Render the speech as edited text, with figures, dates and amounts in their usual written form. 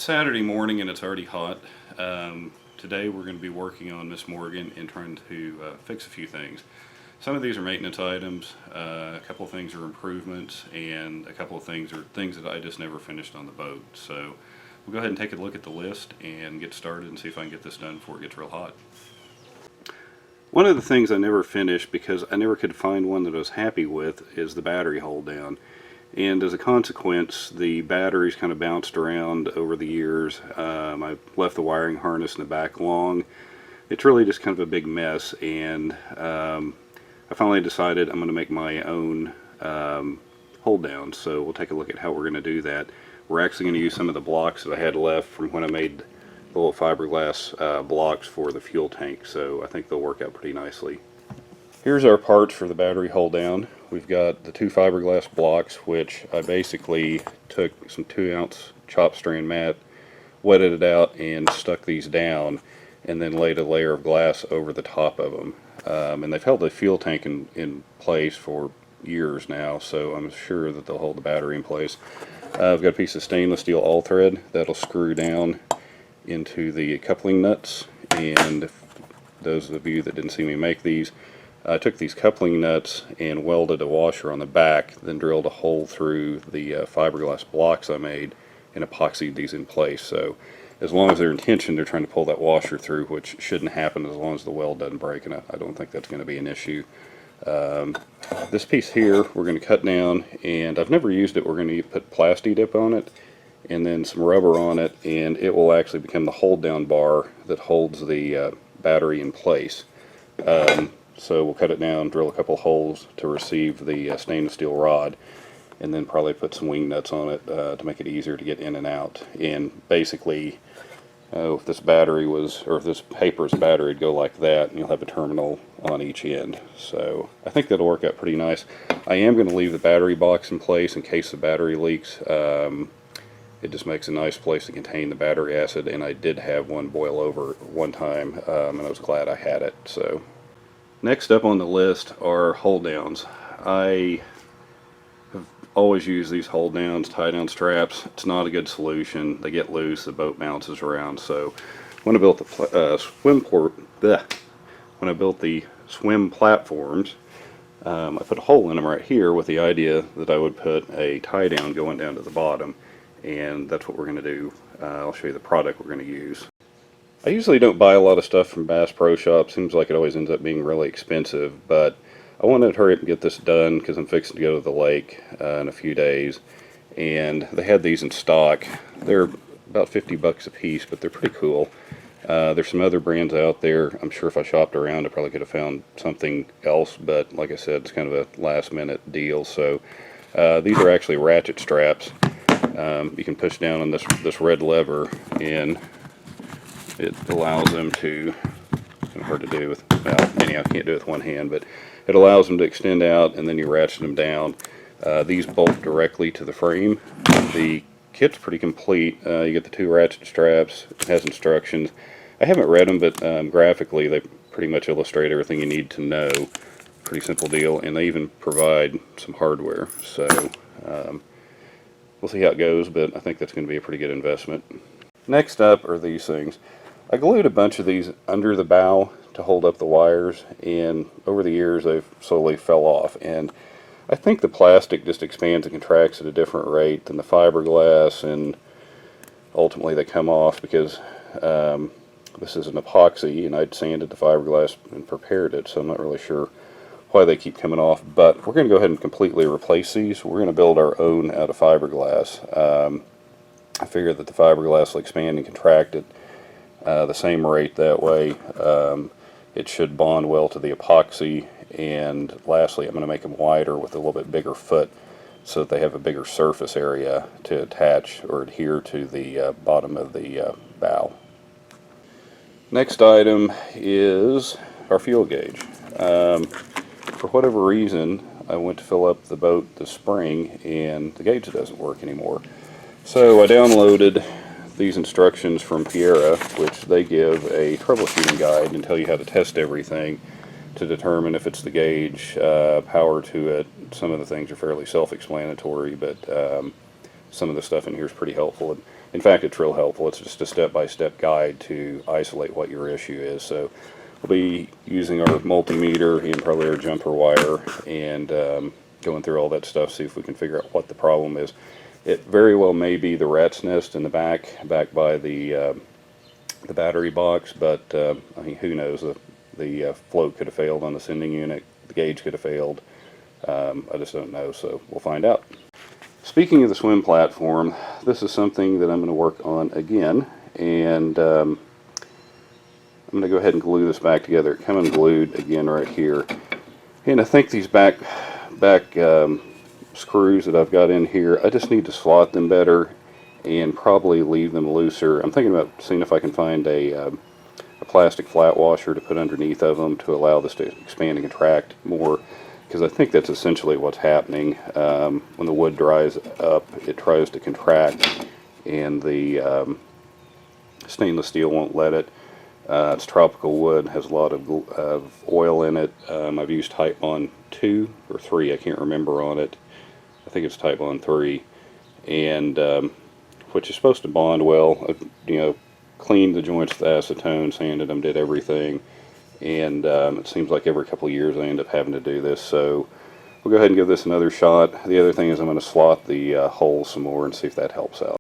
Saturday morning and it's already hot. Today we're going to be working on Miss Morgan and trying to fix a few things. Some of these are maintenance items, a couple of things are improvements, and a couple of things are things that I just never finished on the boat. So we'll go ahead and take a look at the list and get started and see if I can get this done before it gets real hot. One of the things I never finished because I never could find one that I was happy with is the battery hold down. And as a consequence, the batteries kind of bounced around over the years. I left the wiring harness in the back long. It's really just kind of a big mess, and I finally decided I'm going to make my own hold down. So we'll take a look at how we're going to do that. We're actually going to use some of the blocks that I had left from when I made the little fiberglass blocks for the fuel tank, so I think they'll work out pretty nicely. Here's our parts for the battery hold down. We've got the two fiberglass blocks, which I basically took some 2-ounce chop strand mat, wetted it out, and stuck these down, and then laid a layer of glass over the top of them. And they've held the fuel tank in place for years now, so I'm sure that they'll hold the battery in place. I've got a piece of stainless steel all thread that'll screw down into the coupling nuts, and those of you that didn't see me make these, I took these coupling nuts and welded a washer on the back, then drilled a hole through the fiberglass blocks I made and epoxied these in place. So as long as they're in tension, they're trying to pull that washer through, which shouldn't happen as long as the weld doesn't break, and I don't think that's going to be an issue. This piece here we're going to cut down, and I've never used it. We're going to put Plasti Dip on it and then some rubber on it, and it will actually become the hold down bar that holds the battery in place. So we'll cut it down, drill a couple holes to receive the stainless steel rod, and then probably put some wing nuts on it to make it easier to get in and out. And basically, if this battery was, or if this paper's battery, it'd go like that, and you'll have a terminal on each end. So I think that'll work out pretty nice. I am going to leave the battery box in place in case the battery leaks. It just makes a nice place to contain the battery acid, and I did have one boil over one time, and I was glad I had it. So next up on the list are hold downs. I have always used these hold downs, tie down straps. It's not a good solution. They get loose, the boat bounces around. So when I built the swim platforms, I put a hole in them right here with the idea that I would put a tie down going down to the bottom, and that's what we're going to do. I'll show you the product we're going to use. I usually don't buy a lot of stuff from Bass Pro Shop. Seems like it always ends up being really expensive, but I wanted to hurry up and get this done because I'm fixing to go to the lake in a few days, and they had these in stock. They're about 50 bucks a piece, but they're pretty cool. There's some other brands out there. I'm sure if I shopped around I probably could have found something else, but like I said, it's kind of a last minute deal. So these are actually ratchet straps. You can push down on this red lever, and it allows them to, kind of hard to do with, well, anyhow, I can't do it with one hand, but it allows them to extend out, and then you ratchet them down. These bolt directly to the frame. The kit's pretty complete. You get the 2 ratchet straps. It has instructions. I haven't read them, but graphically they pretty much illustrate everything you need to know. Pretty simple deal, and they even provide some hardware. So we'll see how it goes, but I think that's going to be a pretty good investment. Next up are these things. I glued a bunch of these under the bow to hold up the wires, and over the years they've slowly fell off, and I think the plastic just expands and contracts at a different rate than the fiberglass, and ultimately they come off because this is an epoxy, and I'd sanded the fiberglass and prepared it, so I'm not really sure why they keep coming off. But we're going to go ahead and completely replace these. We're going to build our own out of fiberglass. I figure that the fiberglass will expand and contract at the same rate that way. It should bond well to the epoxy, and lastly I'm going to make them wider with a little bit bigger foot so that they have a bigger surface area to attach or adhere to the bottom of the bow. Next item is our fuel gauge. For whatever reason I went to fill up the boat this spring and the gauge doesn't work anymore. So I downloaded these instructions from Piera, which they give a troubleshooting guide and tell you how to test everything to determine if it's the gauge, power to it. Some of the things are fairly self-explanatory, but some of the stuff in here is pretty helpful. And In fact, it's real helpful. It's just a step-by-step guide to isolate what your issue is. So we'll be using our multimeter and probably our jumper wire and going through all that stuff, see if we can figure out what the problem is. It very well may be the rat's nest in the back by the battery box, but I mean, who knows? The float could have failed on the sending unit. The gauge could have failed. I just don't know, so we'll find out. Speaking of the swim platform, this is something that I'm going to work on again, and I'm going to go ahead and glue this back together. It comes glued again right here, and I think these back screws that I've got in here, I just need to slot them better and probably leave them looser. I'm thinking about seeing if I can find a plastic flat washer to put underneath of them to allow this to expand and contract more, because I think that's essentially what's happening. When the wood dries up, it tries to contract, and the stainless steel won't let it. It's tropical wood, has a lot of oil in it. I've used Type Bond 2 or 3, I can't remember on it. I think it's Type Bond 3, and which is supposed to bond well. Cleaned the joints with acetone, sanded them, did everything, and it seems like every couple of years I end up having to do this, so we'll go ahead and give this another shot. The other thing is I'm going to slot the holes some more and see if that helps out.